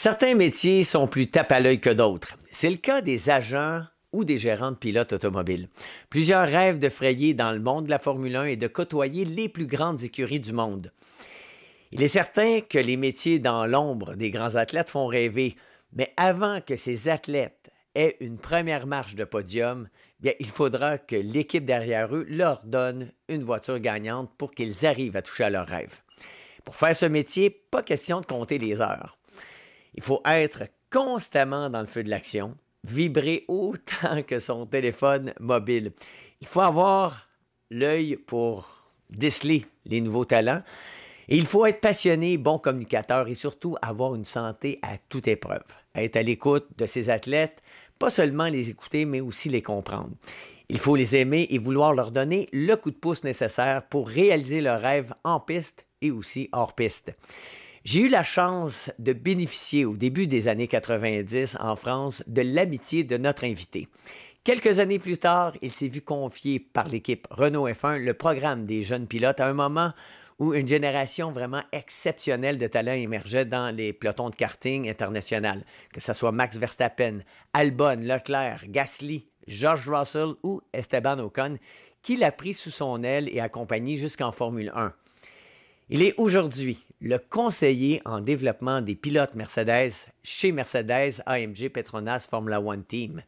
Certains métiers sont plus tape à l'œil que d'autres. C'est le cas des agents ou des gérants de pilotes automobiles. Plusieurs rêvent de frayer dans le monde de la Formule 1 et de côtoyer les plus grandes écuries du monde. Il est certain que les métiers dans l'ombre des grands athlètes font rêver, mais avant que ces athlètes aient une première marche de podium, bien, il faudra que l'équipe derrière eux leur donne une voiture gagnante pour qu'ils arrivent à toucher à leurs rêves. Pour faire ce métier, pas question de compter les heures. Il faut être constamment dans le feu de l'action, vibrer autant que son téléphone mobile. Il faut avoir l'œil pour déceler les nouveaux talents. Et il faut être passionné, bon communicateur et surtout avoir une santé à toute épreuve. Être à l'écoute de ces athlètes, pas seulement les écouter, mais aussi les comprendre. Il faut les aimer et vouloir leur donner le coup de pouce nécessaire pour réaliser leurs rêves en piste et aussi hors piste. J'ai eu la chance de bénéficier au début des années 90 en France de l'amitié de notre invité. Quelques années plus tard, il s'est vu confier par l'équipe Renault F1 le programme des jeunes pilotes à un moment où une génération vraiment exceptionnelle de talents émergeait dans les pelotons de karting international, que ce soit Max Verstappen, Albon, Leclerc, Gasly, George Russell ou Esteban Ocon, qui l'a pris sous son aile et accompagné jusqu'en Formule 1. Il est aujourd'hui le conseiller en développement des pilotes Mercedes chez Mercedes AMG Petronas Formula One Team.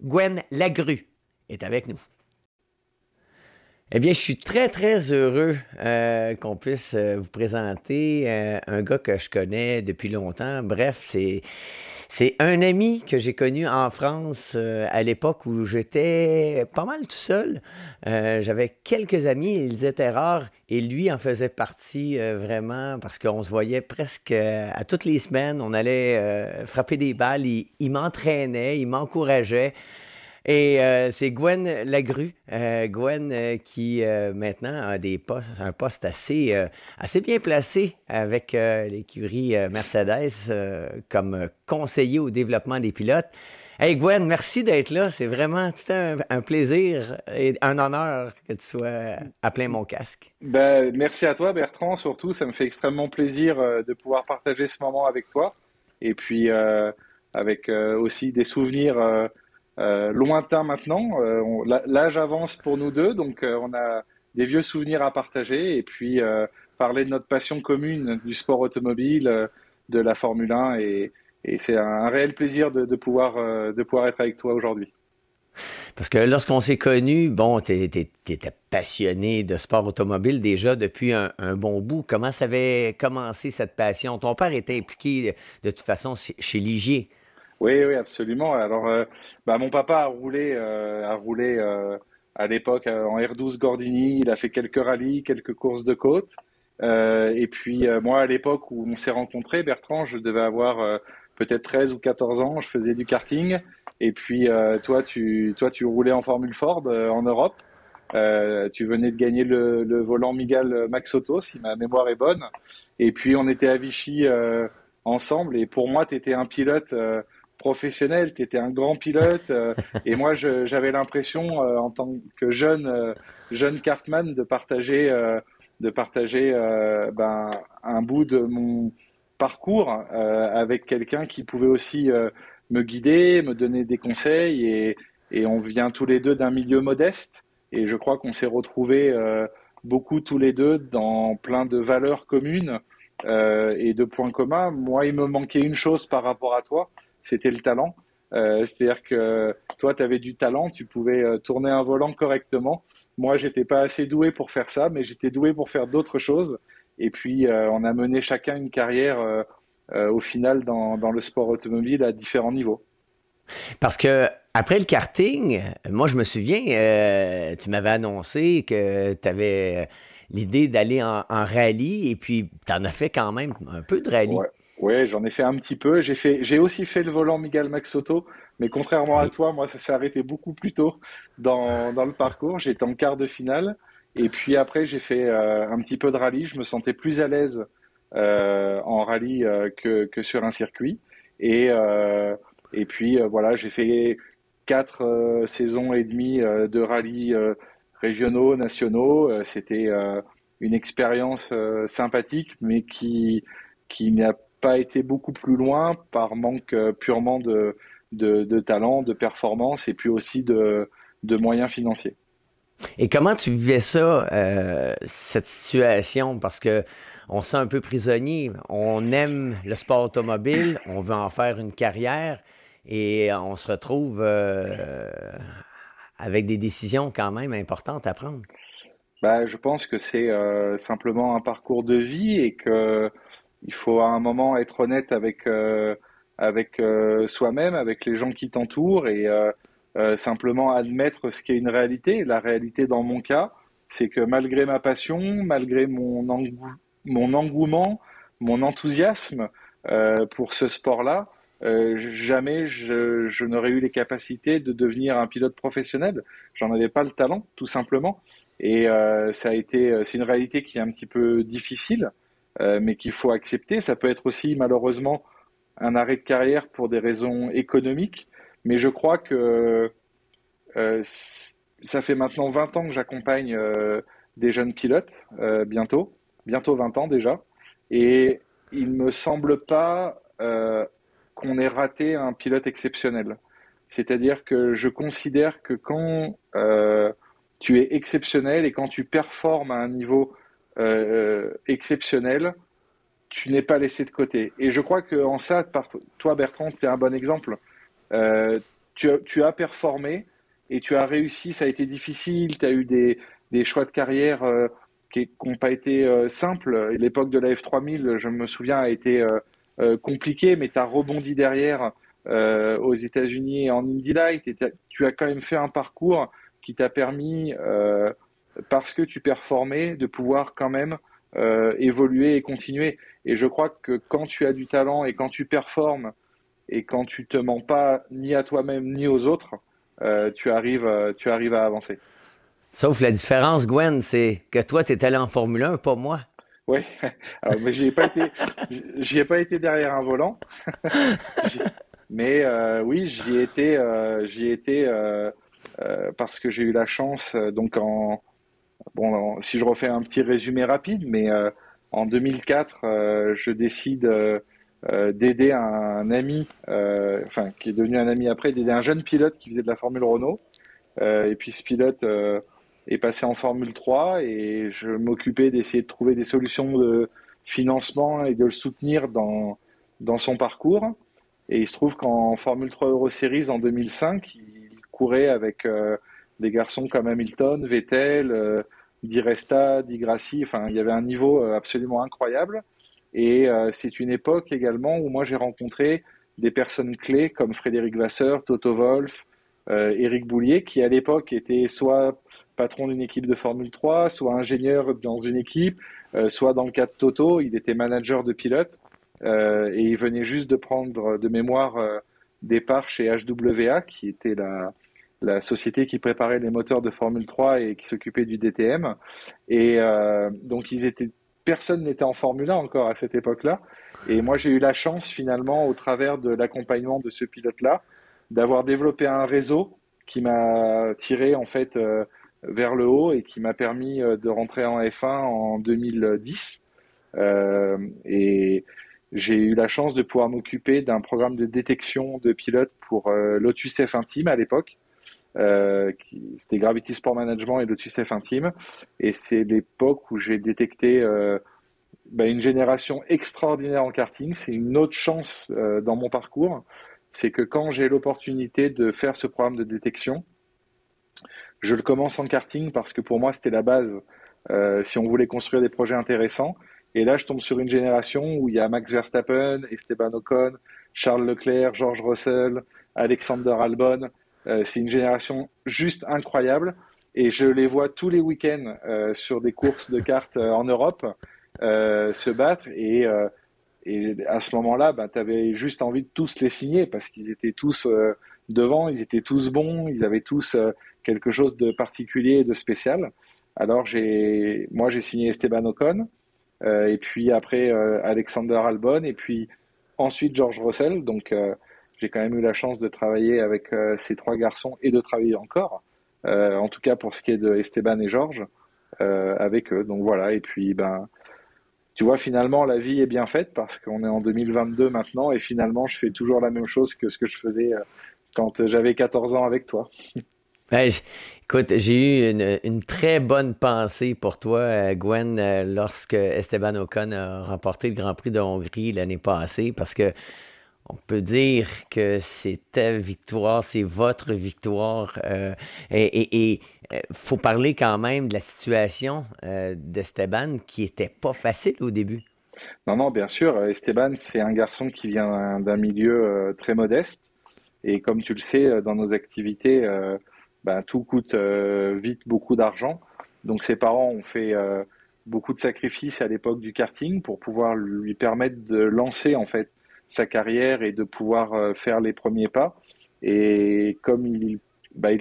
Gwen Lagrue est avec nous. Eh bien, je suis très, très heureux qu'on puisse vous présenter un gars que je connais depuis longtemps. Bref, c'est un ami que j'ai connu en France à l'époque où j'étais pas mal tout seul. J'avais quelques amis, ils étaient rares, et lui en faisait partie vraiment parce qu'on se voyait presque à toutes les semaines. On allait frapper des balles, il m'entraînait, il m'encourageait. Et c'est Gwen Lagrue, qui maintenant a un poste assez bien placé avec l'écurie Mercedes comme conseiller au développement des pilotes. Hey Gwen, merci d'être là. C'est vraiment tout un plaisir et un honneur que tu sois à plein mon casque. Ben, merci à toi Bertrand, surtout ça me fait extrêmement plaisir de pouvoir partager ce moment avec toi et puis avec aussi des souvenirs lointains maintenant. L'âge avance pour nous deux, donc on a des vieux souvenirs à partager et puis parler de notre passion commune du sport automobile, de la Formule 1 et c'est un réel plaisir de pouvoir être avec toi aujourd'hui. Parce que lorsqu'on s'est connus, bon, t'étais passionné de sport automobile déjà depuis un bon bout. Comment ça avait commencé cette passion? Ton père était impliqué de toute façon chez Ligier. Oui, oui, absolument. Alors, bah, mon papa a roulé à l'époque en R12 Gordini. Il a fait quelques rallyes, quelques courses de côte. Et puis, moi, à l'époque où on s'est rencontrés, Bertrand, je devais avoir peut-être 13 ou 14 ans. Je faisais du karting. Et puis, toi, tu roulais en Formule Ford en Europe. Tu venais de gagner le volant Miguel Max Auto, si ma mémoire est bonne. Et puis, on était à Vichy ensemble. Et pour moi, tu étais un pilote professionnel, tu étais un grand pilote. Et moi, j'avais l'impression, en tant que jeune kartman, de partager ben, un bout de mon parcours avec quelqu'un qui pouvait aussi me guider, me donner des conseils. Et on vient tous les deux d'un milieu modeste. Et je crois qu'on s'est retrouvés beaucoup tous les deux dans plein de valeurs communes et de points communs. Moi, il me manquait une chose par rapport à toi, c'était le talent. C'est-à-dire que toi, tu avais du talent, tu pouvais tourner un volant correctement. Moi, j'étais pas assez doué pour faire ça, mais j'étais doué pour faire d'autres choses. Et puis, on a mené chacun une carrière au final dans le sport automobile à différents niveaux. Parce que après le karting, moi je me souviens, tu m'avais annoncé que tu avais l'idée d'aller en rallye et puis tu en as fait quand même un peu de rallye. Ouais, ouais, j'en ai fait un petit peu. J'ai aussi fait le volant Miguel Maxotto, mais contrairement à Oui. toi, moi, ça s'est arrêté beaucoup plus tôt dans le parcours. J'étais en quart de finale, et puis après, j'ai fait un petit peu de rallye. Je me sentais plus à l'aise en rallye que sur un circuit, et euh, et puis voilà, j'ai fait 4 saisons et demie de rallye régionaux, nationaux. C'était une expérience sympathique, mais qui n'a pas été beaucoup plus loin par manque purement de talent, de performance et puis aussi de moyens financiers. Et comment tu vivais ça, cette situation? Parce que on se sent un peu prisonnier. On aime le sport automobile, on veut en faire une carrière et on se retrouve avec des décisions quand même importantes à prendre. Bah, je pense que c'est simplement un parcours de vie et que il faut à un moment être honnête avec soi-même, avec les gens qui t'entourent et simplement admettre ce qui est une réalité. La réalité dans mon cas, c'est que malgré ma passion, malgré mon engouement, mon enthousiasme pour ce sport-là, jamais je n'aurais eu les capacités de devenir un pilote professionnel. J'en avais pas le talent, tout simplement. Et c'est une réalité qui est un petit peu difficile, mais qu'il faut accepter. Ça peut être aussi malheureusement un arrêt de carrière pour des raisons économiques, mais je crois que ça fait maintenant 20 ans que j'accompagne des jeunes pilotes, bientôt 20 ans déjà, et il me semble pas qu'on ait raté un pilote exceptionnel. C'est-à-dire que je considère que quand tu es exceptionnel et quand tu performes à un niveau exceptionnel, tu n'es pas laissé de côté. Et je crois que en ça, toi Bertrand, tu es un bon exemple. Euh, tu as performé et tu as réussi. Ça a été difficile. Tu as eu des choix de carrière qui n'ont pas été simples. L'époque de la F3000, je me souviens, a été compliquée, mais tu as rebondi derrière aux États-Unis et en Indy Light. Et tu as quand même fait un parcours qui t'a permis, parce que tu performais, de pouvoir quand même évoluer et continuer. Et je crois que quand tu as du talent et quand tu performes et quand tu te mens pas ni à toi-même ni aux autres, tu arrives à avancer. Sauf la différence, Gwen, c'est que toi, tu es allé en Formule 1, pas moi. Oui, alors mais j'y ai pas été derrière un volant, J'y- mais oui, j'y ai été parce que j'ai eu la chance. Si je refais un petit résumé rapide, mais en 2004, je décide d'aider un ami, enfin qui est devenu un ami après, d'aider un jeune pilote qui faisait de la Formule Renault. Et puis ce pilote est passé en Formule 3 et je m'occupais d'essayer de trouver des solutions de financement et de le soutenir dans son parcours. Et il se trouve qu'en Formule 3 Euro Series en 2005, il courait avec des garçons comme Hamilton, Vettel, Di Resta, Di Grassi. Enfin, il y avait un niveau absolument incroyable. Et c'est une époque également où moi j'ai rencontré des personnes clés comme Frédéric Vasseur, Toto Wolff, Éric Boulier, qui à l'époque était soit patron d'une équipe de Formule 3, soit ingénieur dans une équipe, soit dans le cas de Toto, il était manager de pilote et il venait juste de prendre de mémoire des parts chez HWA, qui était la société qui préparait les moteurs de Formule 3 et qui s'occupait du DTM. Et donc personne n'était en Formule 1 encore à cette époque-là. Et moi, j'ai eu la chance finalement, au travers de l'accompagnement de ce pilote-là, d'avoir développé un réseau qui m'a tiré en fait vers le haut et qui m'a permis de rentrer en F1 en 2010. Et j'ai eu la chance de pouvoir m'occuper d'un programme de détection de pilotes pour Lotus F1 Team à l'époque. C'était Gravity Sport Management et Lotus F1 Team. Et c'est l'époque où j'ai détecté une génération extraordinaire en karting. C'est une autre chance dans mon parcours. C'est que quand j'ai l'opportunité de faire ce programme de détection, je le commence en karting parce que pour moi, c'était la base si on voulait construire des projets intéressants. Et là, je tombe sur une génération où il y a Max Verstappen, Esteban Ocon, Charles Leclerc, George Russell, Alexander Albon. C'est une génération juste incroyable. Et je les vois tous les week-ends sur des courses de kart en Europe se battre. Et à ce moment-là, tu avais juste envie de tous les signer parce qu'ils étaient tous devant, ils étaient tous bons, ils avaient tous quelque chose de particulier et de spécial. Alors moi j'ai signé Esteban Ocon, et puis après Alexander Albon, et puis ensuite George Russell. Donc j'ai quand même eu la chance de travailler avec ces trois garçons et de travailler encore, en tout cas pour ce qui est de Esteban et George, avec eux. Donc voilà, et puis tu vois, finalement, la vie est bien faite parce qu'on est en 2022 maintenant et finalement, je fais toujours la même chose que ce que je faisais quand j'avais 14 ans avec toi. Ben, écoute, j'ai eu une très bonne pensée pour toi, Gwen, lorsque Esteban Ocon a remporté le Grand Prix de Hongrie l'année passée, parce que on peut dire que c'est ta victoire, c'est votre victoire. Faut parler quand même de la situation d'Esteban qui était pas facile au début. Non, non, bien sûr, Esteban, c'est un garçon qui vient d'un milieu très modeste. Et comme tu le sais, dans nos activités, ben, tout coûte vite beaucoup d'argent. Donc ses parents ont fait beaucoup de sacrifices à l'époque du karting pour pouvoir lui permettre de lancer en fait sa carrière et de pouvoir faire les premiers pas. Et comme il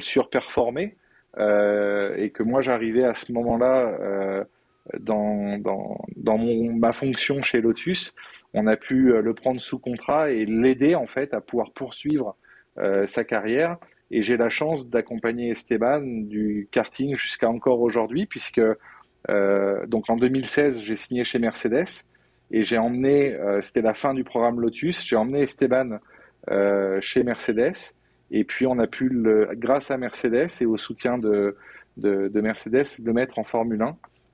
surperformait et que moi j'arrivais à ce moment-là ma fonction chez Lotus, on a pu le prendre sous contrat et l'aider en fait à pouvoir poursuivre sa carrière. Et j'ai la chance d'accompagner Esteban du karting jusqu'à encore aujourd'hui, puisque donc en 2016, j'ai signé chez Mercedes et j'ai emmené, c'était la fin du programme Lotus, j'ai emmené Esteban chez Mercedes. Et puis on a pu, grâce à Mercedes et au soutien de Mercedes, le mettre en Formule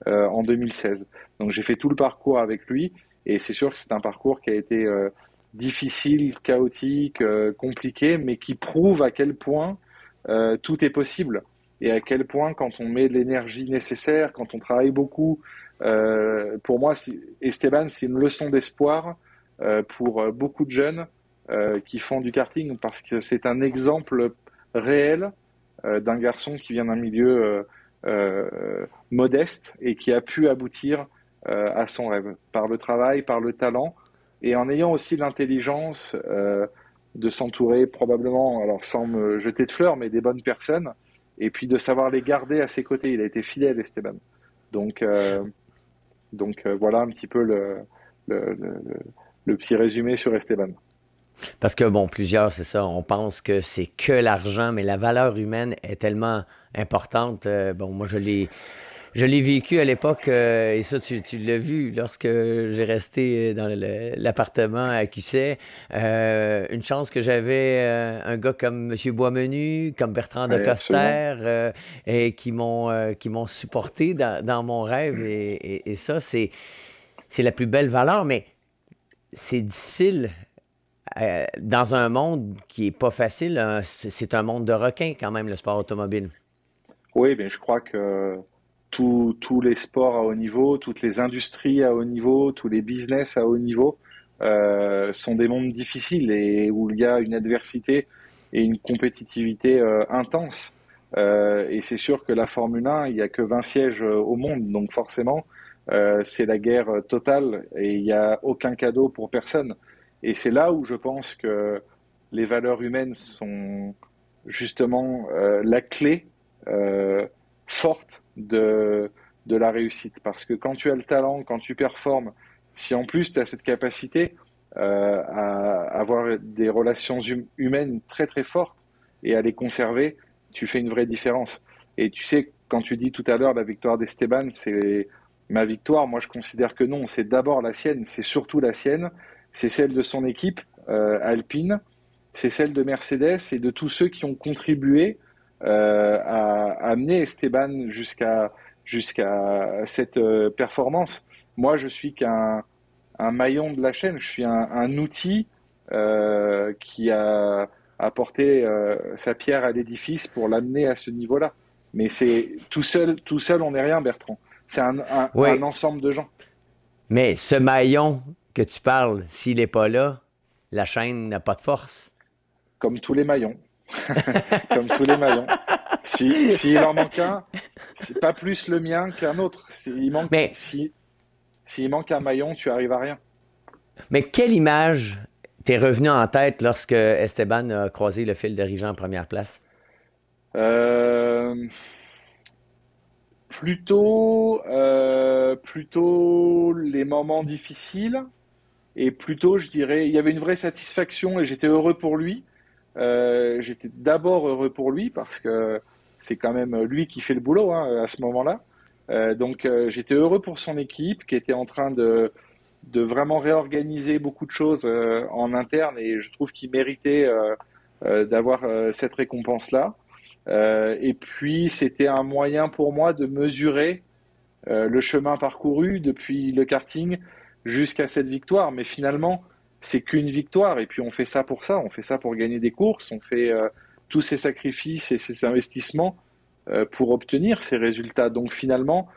1 en 2016. Donc j'ai fait tout le parcours avec lui et c'est sûr que c'est un parcours qui a été difficile, chaotique, compliqué, mais qui prouve à quel point tout est possible et à quel point quand on met l'énergie nécessaire, quand on travaille beaucoup, pour moi, Esteban, c'est une leçon d'espoir pour beaucoup de jeunes qui font du karting parce que c'est un exemple réel d'un garçon qui vient d'un milieu modeste et qui a pu aboutir à son rêve par le travail, par le talent et en ayant aussi l'intelligence de s'entourer probablement, alors sans me jeter de fleurs, mais des bonnes personnes et puis de savoir les garder à ses côtés. Il a été fidèle, Esteban. Donc, voilà un petit peu le, le, le petit résumé sur Esteban. Parce que, bon, plusieurs, c'est ça, on pense que c'est que l'argent, mais la valeur humaine est tellement importante. Bon, moi, je l'ai vécu à l'époque, et ça, tu l'as vu lorsque j'ai resté dans l'appartement à Cusset. Une chance que j'avais un gars comme M. Boismenu, comme Bertrand de Oui, absolument. Coster, et qui m'ont supporté dans mon rêve. Et ça, c'est la plus belle valeur, mais c'est difficile dans un monde qui est pas facile. Hein. C'est un monde de requins quand même, le sport automobile. Oui, mais je crois que tous les sports à haut niveau, toutes les industries à haut niveau, tous les business à haut niveau sont des mondes difficiles et où il y a une adversité et une compétitivité intense. Et c'est sûr que la Formule 1, il n'y a que 20 sièges au monde, donc forcément, c'est la guerre totale et il n'y a aucun cadeau pour personne. Et c'est là où je pense que les valeurs humaines sont justement la clé euh, forte de la réussite. Parce que quand tu as le talent, quand tu performes, si en plus tu as cette capacité à avoir des relations humaines très très fortes et à les conserver, tu fais une vraie différence. Et tu sais, quand tu dis tout à l'heure la victoire d'Esteban, c'est ma victoire, moi je considère que non, c'est d'abord la sienne, c'est surtout la sienne, c'est celle de son équipe Alpine, c'est celle de Mercedes et de tous ceux qui ont contribué à amener Esteban jusqu'à cette performance. Moi, je suis qu'un maillon de la chaîne, je suis un outil qui a apporté sa pierre à l'édifice pour l'amener à ce niveau-là. Mais c'est tout seul, on n'est rien, Bertrand. C'est un Oui, ensemble de gens, mais ce maillon que tu parles, s'il n'est pas là, la chaîne n'a pas de force. comme tous les maillons, comme tous les maillons. S'il en manque un, c'est pas plus le mien qu'un autre. Mais, S'il manque un maillon, tu arrives à rien. mais quelle image t'est revenue en tête lorsque Esteban a croisé le fil de Rijan en première place? Euh, plutôt les moments difficiles et plutôt, je dirais, il y avait une vraie satisfaction et j'étais heureux pour lui. J'étais d'abord heureux pour lui parce que c'est quand même lui qui fait le boulot hein, à ce moment-là. J'étais heureux pour son équipe qui était en train de vraiment réorganiser beaucoup de choses en interne et je trouve qu'il méritait d'avoir cette récompense-là. Et puis, c'était un moyen pour moi de mesurer le chemin parcouru depuis le karting jusqu'à cette victoire. Mais finalement, c'est qu'une victoire. Et puis, on fait ça pour ça. On fait ça pour gagner des courses. On fait tous ces sacrifices et ces investissements pour obtenir ces résultats. Donc, finalement,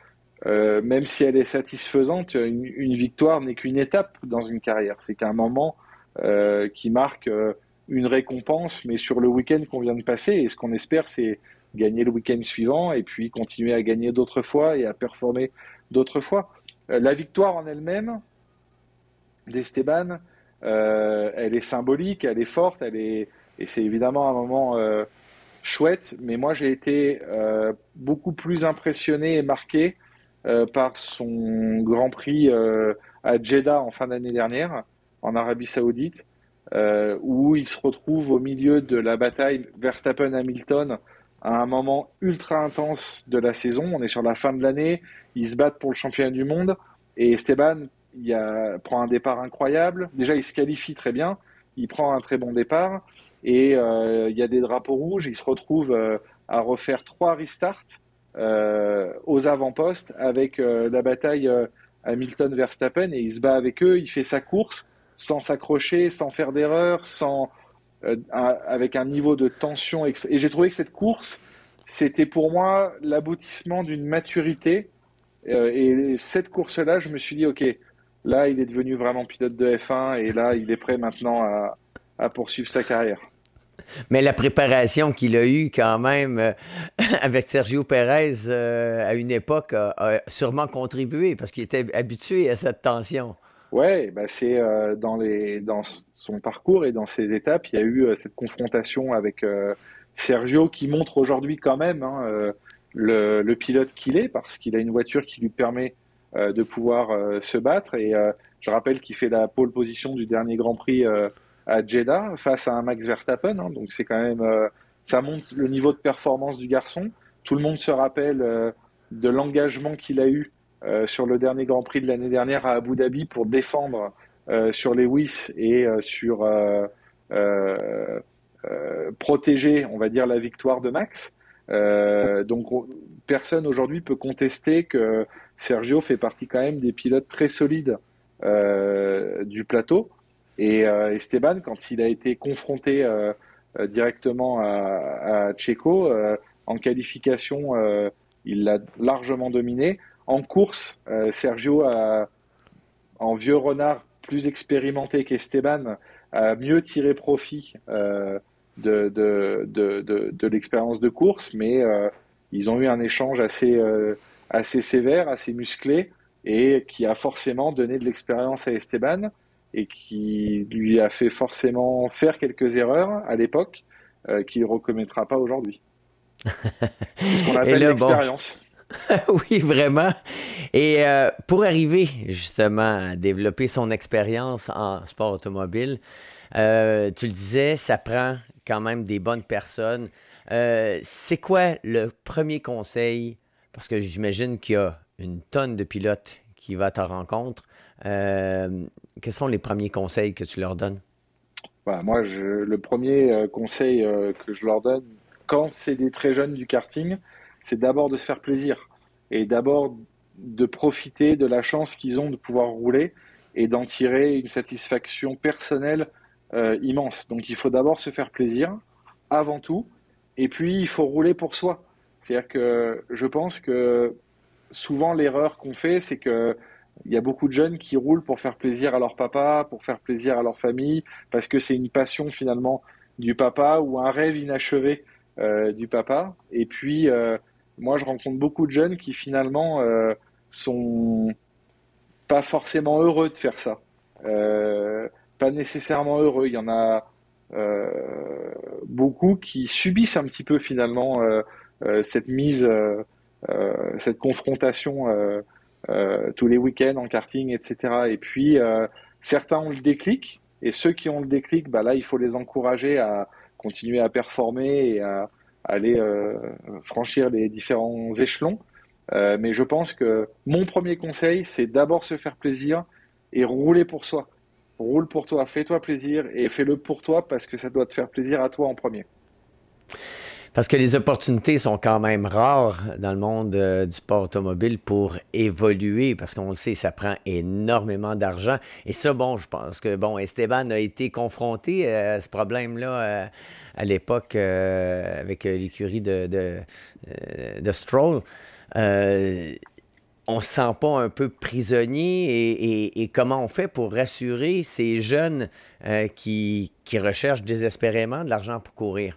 même si elle est satisfaisante, une victoire n'est qu'une étape dans une carrière. C'est qu'un moment qui marque une récompense, mais sur le week-end qu'on vient de passer. Et ce qu'on espère, c'est gagner le week-end suivant et puis continuer à gagner d'autres fois et à performer d'autres fois. La victoire en elle-même d'Esteban, elle est symbolique, elle est forte, et c'est évidemment un moment chouette. Mais moi, j'ai été beaucoup plus impressionné et marqué par son Grand Prix à Jeddah en fin d'année dernière, en Arabie Saoudite, où il se retrouve au milieu de la bataille Verstappen-Hamilton à un moment ultra intense de la saison. On est sur la fin de l'année, ils se battent pour le championnat du monde, et Esteban prend un départ incroyable. Déjà, il se qualifie très bien, il prend un très bon départ, et il y a des drapeaux rouges, il se retrouve à refaire 3 restarts aux avant-postes avec la bataille Hamilton-Verstappen, et il se bat avec eux, il fait sa course sans s'accrocher, sans faire d'erreur, avec un niveau de tension. Et j'ai trouvé que cette course, c'était pour moi l'aboutissement d'une maturité. Et cette course-là, je me suis dit, OK, là, il est devenu vraiment pilote de F1 et là, il est prêt maintenant à poursuivre sa carrière. Mais la préparation qu'il a eue quand même avec Sergio Pérez à une époque a sûrement contribué parce qu'il était habitué à cette tension. Ouais, bah c'est dans son parcours et dans ses étapes, il y a eu cette confrontation avec Sergio qui montre aujourd'hui quand même hein, le pilote qu'il est parce qu'il a une voiture qui lui permet de pouvoir se battre et je rappelle qu'il fait la pole position du dernier Grand Prix à Jeddah face à un Max Verstappen, hein, donc c'est quand même ça montre le niveau de performance du garçon. Tout le monde se rappelle de l'engagement qu'il a eu sur le dernier Grand Prix de l'année dernière à Abu Dhabi pour défendre sur Lewis et sur protéger, on va dire, la victoire de Max. Personne aujourd'hui peut contester que Sergio fait partie quand même des pilotes très solides du plateau. Et Esteban, quand il a été confronté directement à Checo, en qualification, il l'a largement dominé. En course, Sergio, en vieux renard plus expérimenté qu'Esteban, a mieux tiré profit de l'expérience de course, mais ils ont eu un échange assez sévère, assez musclé, et qui a forcément donné de l'expérience à Esteban, et qui lui a fait forcément faire quelques erreurs à l'époque, qu'il ne recommettra pas aujourd'hui. C'est ce qu'on Et appelle là, bon, l'expérience. oui, vraiment. Et pour arriver justement à développer son expérience en sport automobile, tu le disais, ça prend quand même des bonnes personnes. C'est quoi le premier conseil? Parce que j'imagine qu'il y a une tonne de pilotes qui va à ta rencontre. Quels sont les premiers conseils que tu leur donnes? Voilà, moi, le premier conseil que je leur donne, quand c'est des très jeunes du karting, c'est d'abord de se faire plaisir et d'abord de profiter de la chance qu'ils ont de pouvoir rouler et d'en tirer une satisfaction personnelle immense. Donc, il faut d'abord se faire plaisir avant tout, et puis il faut rouler pour soi. C'est-à-dire que je pense que souvent l'erreur qu'on fait, c'est que il y a beaucoup de jeunes qui roulent pour faire plaisir à leur papa, pour faire plaisir à leur famille, parce que c'est une passion finalement du papa ou un rêve inachevé du papa. Et puis, moi, je rencontre beaucoup de jeunes qui finalement sont pas forcément heureux de faire ça. Euh, Pas nécessairement heureux. Il y en a euh, beaucoup qui subissent un petit peu finalement cette mise, cette confrontation tous les week-ends en karting, etc. Et puis, certains ont le déclic, et ceux qui ont le déclic, bah là, il faut les encourager à continuer à performer et à aller franchir les différents échelons. Mais je pense que mon premier conseil, c'est d'abord se faire plaisir et rouler pour soi. Roule pour toi, fais-toi plaisir et fais-le pour toi parce que ça doit te faire plaisir à toi en premier. Parce que les opportunités sont quand même rares dans le monde du sport automobile pour évoluer, parce qu'on le sait, ça prend énormément d'argent. Et ça, bon, je pense que, bon, Esteban a été confronté à ce problème-là à l'époque avec l'écurie de Stroll. Euh, on se sent pas un peu prisonnier et comment on fait pour rassurer ces jeunes qui recherchent désespérément de l'argent pour courir?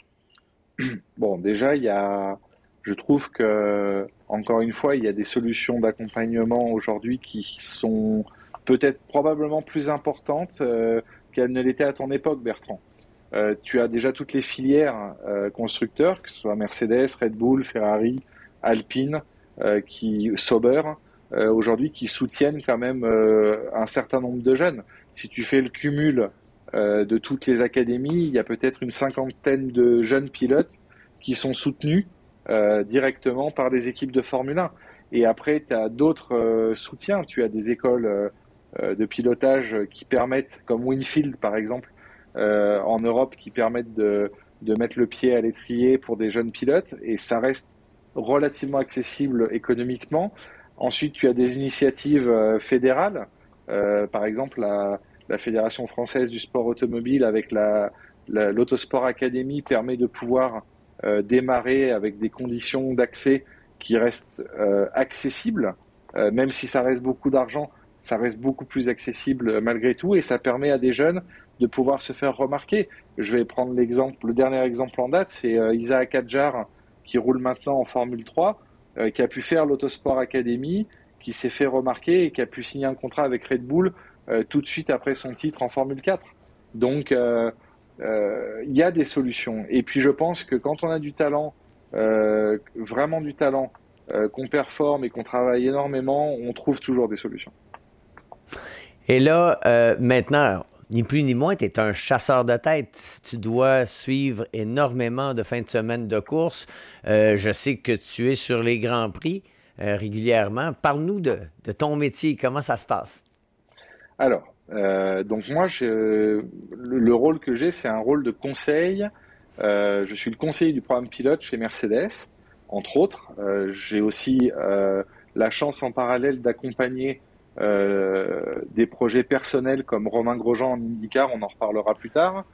Bon, déjà, je trouve que, encore une fois, il y a des solutions d'accompagnement aujourd'hui qui sont peut-être probablement plus importantes qu'elles ne l'étaient à ton époque, Bertrand. Tu as déjà toutes les filières constructeurs, que ce soit Mercedes, Red Bull, Ferrari, Alpine, Sauber, aujourd'hui qui soutiennent quand même un certain nombre de jeunes. Si tu fais le cumul de toutes les académies, il y a peut-être une cinquantaine de jeunes pilotes qui sont soutenus directement par des équipes de Formule 1. Et après, tu as d'autres soutiens. Tu as des écoles de pilotage qui permettent, comme Winfield par exemple, en Europe, qui permettent de mettre le pied à l'étrier pour des jeunes pilotes. Et ça reste relativement accessible économiquement. Ensuite, tu as des initiatives fédérales. Par exemple, la Fédération française du sport automobile avec l'Autosport Academy permet de pouvoir démarrer avec des conditions d'accès qui restent accessibles, même si ça reste beaucoup d'argent, ça reste beaucoup plus accessible malgré tout et ça permet à des jeunes de pouvoir se faire remarquer. Je vais prendre le dernier exemple en date, c'est Isaac Adjar qui roule maintenant en Formule 3, qui a pu faire l'Autosport Academy, qui s'est fait remarquer et qui a pu signer un contrat avec Red Bull tout de suite après son titre en Formule 4. Donc, il y a des solutions. Et puis, je pense que quand on a du talent, vraiment du talent, qu'on performe et qu'on travaille énormément, on trouve toujours des solutions. Et là, maintenant, ni plus ni moins, tu es un chasseur de tête. Tu dois suivre énormément de fins de semaine de course. Je sais que tu es sur les Grands Prix régulièrement. Parle-nous de ton métier. Comment ça se passe? Alors, donc moi, le rôle que j'ai, c'est un rôle de conseil. Je suis le conseiller du programme pilote chez Mercedes, entre autres. J'ai aussi la chance en parallèle d'accompagner des projets personnels comme Romain Grosjean en IndyCar, on en reparlera plus tard,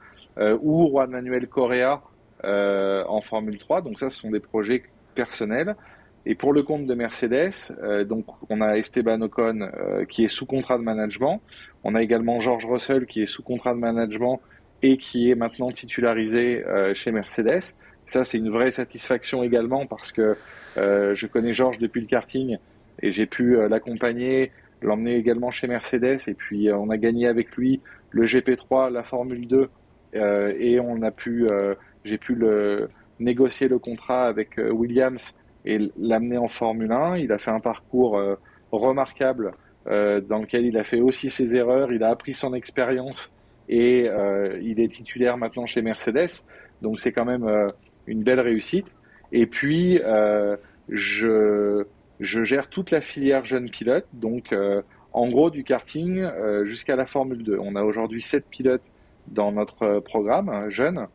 ou Juan Manuel Correa en Formule 3. Donc ça, ce sont des projets personnels. Et pour le compte de Mercedes, donc on a Esteban Ocon qui est sous contrat de management. On a également George Russell qui est sous contrat de management et qui est maintenant titularisé chez Mercedes. Ça, c'est une vraie satisfaction également parce que je connais George depuis le karting et j'ai pu l'accompagner, l'emmener également chez Mercedes. Et puis on a gagné avec lui le GP3, la Formule 2 et j'ai pu négocier le contrat avec Williams et l'amener en Formule 1. Il a fait un parcours remarquable dans lequel il a fait aussi ses erreurs, il a appris son expérience et il est titulaire maintenant chez Mercedes. Donc c'est quand même une belle réussite. Et puis je gère toute la filière jeunes pilotes, donc en gros du karting jusqu'à la Formule 2. On a aujourd'hui 7 pilotes dans notre programme jeunes.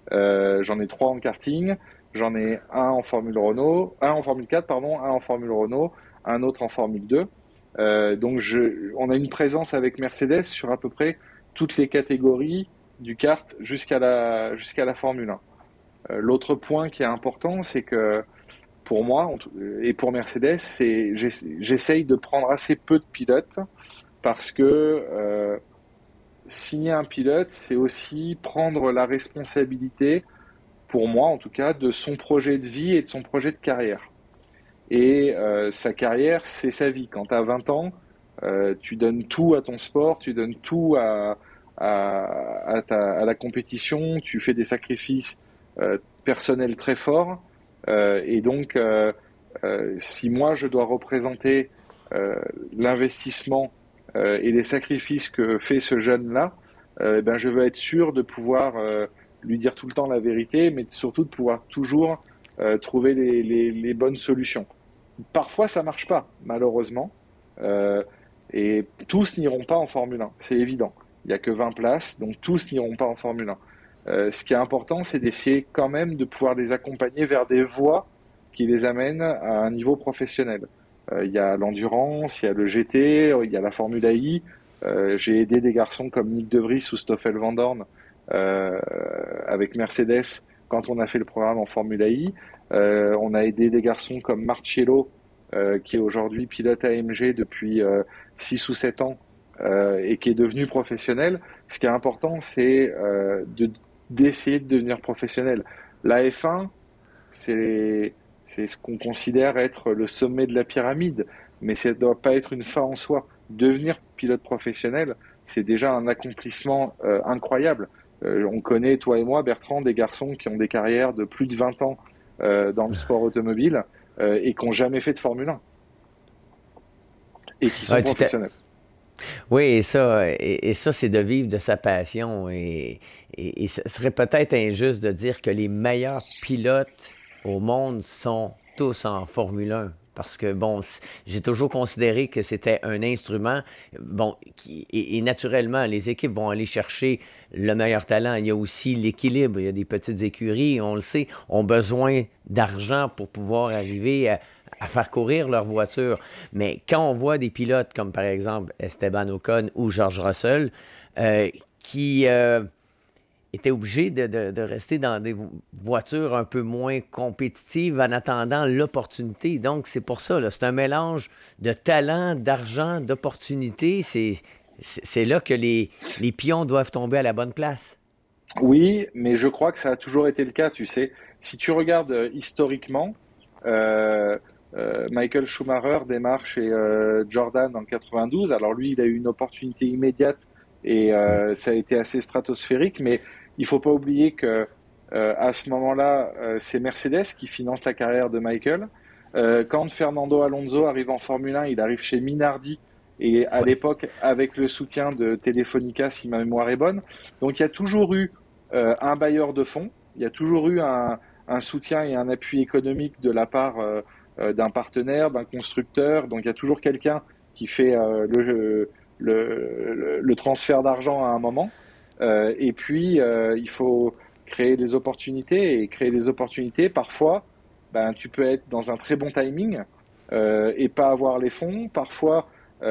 J'en ai 3 en karting. J'en ai un en Formule Renault, un en Formule 4, pardon, un en Formule Renault, un autre en Formule 2. Donc on a une présence avec Mercedes sur à peu près toutes les catégories du kart jusqu'à la Formule 1. L'autre point qui est important, c'est que pour moi et pour Mercedes, j'essaye de prendre assez peu de pilotes parce que signer un pilote, c'est aussi prendre la responsabilité, pour moi en tout cas, de son projet de vie et de son projet de carrière. Et sa carrière, c'est sa vie. Quand tu as 20 ans, tu donnes tout à ton sport, tu donnes tout à la compétition, tu fais des sacrifices personnels très forts. Et donc, si moi, je dois représenter l'investissement et les sacrifices que fait ce jeune-là, ben, je veux être sûr de pouvoir lui dire tout le temps la vérité, mais surtout de pouvoir toujours trouver les bonnes solutions. Parfois, ça marche pas, malheureusement. Euh, et tous n'iront pas en Formule 1, c'est évident. Il n'y a que 20 places, donc tous n'iront pas en Formule 1. Ce qui est important, c'est d'essayer quand même de pouvoir les accompagner vers des voies qui les amènent à un niveau professionnel. Il y a l'endurance, il y a le GT, il y a la Formule AI. J'ai aidé des garçons comme Nick De Vries ou Stoffel Van Dorn euh, avec Mercedes quand on a fait le programme en Formule AI. On a aidé des garçons comme Marcello, qui est aujourd'hui pilote AMG depuis 6 ou 7 ans et qui est devenu professionnel. Ce qui est important, c'est d'essayer de devenir professionnel. La F1, c'est c'est ce qu'on considère être le sommet de la pyramide, mais ça ne doit pas être une fin en soi. Devenir pilote professionnel, c'est déjà un accomplissement incroyable. On connaît, toi et moi, Bertrand, des garçons qui ont des carrières de plus de 20 ans dans le sport automobile et qui n'ont jamais fait de Formule 1 et qui sont Ouais, professionnels. oui, et ça, c'est de vivre de sa passion. Et ce serait peut-être injuste de dire que les meilleurs pilotes au monde sont tous en Formule 1. Parce que, bon, j'ai toujours considéré que c'était un instrument, bon, et naturellement, les équipes vont aller chercher le meilleur talent. Il y a aussi l'équilibre. Il y a des petites écuries, on le sait, ont besoin d'argent pour pouvoir arriver à faire courir leur voiture. Mais quand on voit des pilotes comme par exemple Esteban Ocon ou George Russell qui étaient obligés de rester dans des voitures un peu moins compétitives en attendant l'opportunité. Donc c'est pour ça, là, c'est un mélange de talent, d'argent, d'opportunité. C'est là que les pions doivent tomber à la bonne place. Oui, mais je crois que ça a toujours été le cas, tu sais. Si tu regardes historiquement, euh, Michael Schumacher démarre chez Jordan en 92. Alors lui, il a eu une opportunité immédiate et ça a été assez stratosphérique, mais il faut pas oublier que à ce moment-là, c'est Mercedes qui finance la carrière de Michael. Quand Fernando Alonso arrive en Formule 1, il arrive chez Minardi et à Oui. l'époque avec le soutien de Telefonica, si ma mémoire est bonne. Donc il y a toujours eu un bailleur de fonds, il y a toujours eu un soutien et un appui économique de la part d'un partenaire, d'un constructeur. Donc il y a toujours quelqu'un qui fait le transfert d'argent à un moment. Et puis il faut créer des opportunités et créer des opportunités. Parfois, ben, tu peux être dans un très bon timing et pas avoir les fonds. Parfois, tu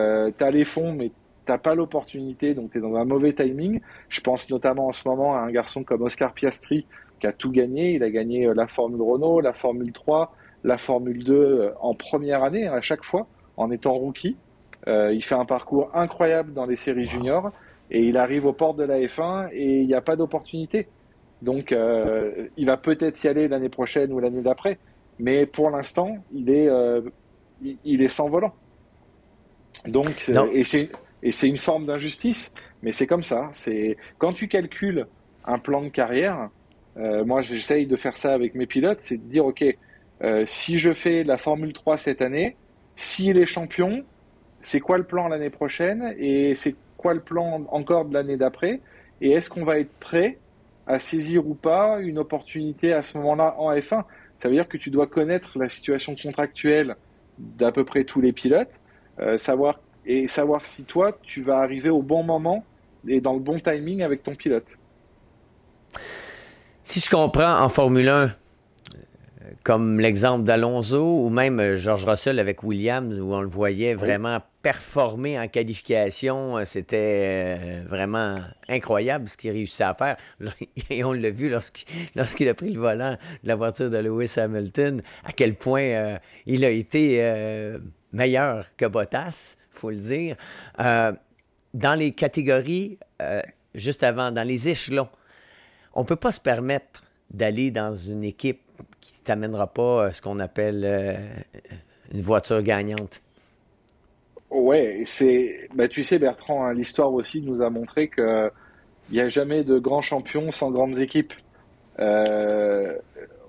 as les fonds, mais t'as pas l'opportunité, donc tu es dans un mauvais timing. Je pense notamment en ce moment à un garçon comme Oscar Piastri qui a tout gagné. Il a gagné la Formule Renault, la Formule 3, la Formule 2 en première année à chaque fois, en étant rookie. Il fait un parcours incroyable dans les séries juniors et il arrive aux portes de la F1 et il n'y a pas d'opportunité. Donc il va peut-être y aller l'année prochaine ou l'année d'après, mais pour l'instant, il est sans volant. Donc, Non. et c'est une forme d'injustice, mais c'est comme ça. C'est quand tu calcules un plan de carrière, moi j'essaye de faire ça avec mes pilotes, c'est de dire ok, si je fais la Formule 3 cette année, s'il est champion, c'est quoi le plan l'année prochaine et c'est quoi le plan encore de l'année d'après et est-ce qu'on va être prêt à saisir ou pas une opportunité à ce moment-là en F1? Ça veut dire que tu dois connaître la situation contractuelle d'à peu près tous les pilotes savoir si toi, tu vas arriver au bon moment et dans le bon timing avec ton pilote. Si je comprends en Formule 1, comme l'exemple d'Alonso ou même George Russell avec Williams, où on le voyait Oui. vraiment performer en qualification. C'était vraiment incroyable ce qu'il réussissait à faire. Et on l'a vu lorsqu'il a pris le volant de la voiture de Lewis Hamilton, à quel point il a été meilleur que Bottas, il faut le dire. Euh, dans les catégories, juste avant, dans les échelons, on ne peut pas se permettre d'aller dans une équipe qui ne t'amènera pas ce qu'on appelle une voiture gagnante. Ouais, bah, tu sais, Bertrand, hein, l'histoire aussi nous a montré que il n'y a jamais de grands champions sans grandes équipes. Euh,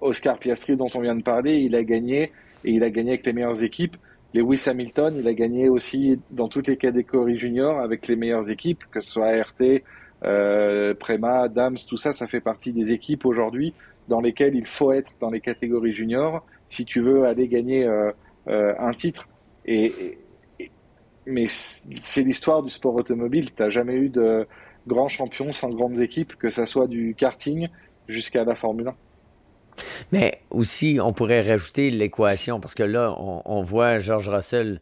Oscar Piastri, dont on vient de parler, il a gagné et il a gagné avec les meilleures équipes. Lewis Hamilton, il a gagné aussi dans toutes les catégories juniors avec les meilleures équipes, que ce soit ART, Prema, Dams, tout ça, ça fait partie des équipes aujourd'hui dans lesquelles il faut être dans les catégories juniors si tu veux aller gagner un titre. Et, mais c'est l'histoire du sport automobile. T'as jamais eu de grands champions sans grandes équipes, que ça soit du karting jusqu'à la Formule 1. Mais aussi, on pourrait rajouter l'équation, parce que là, on voit George Russell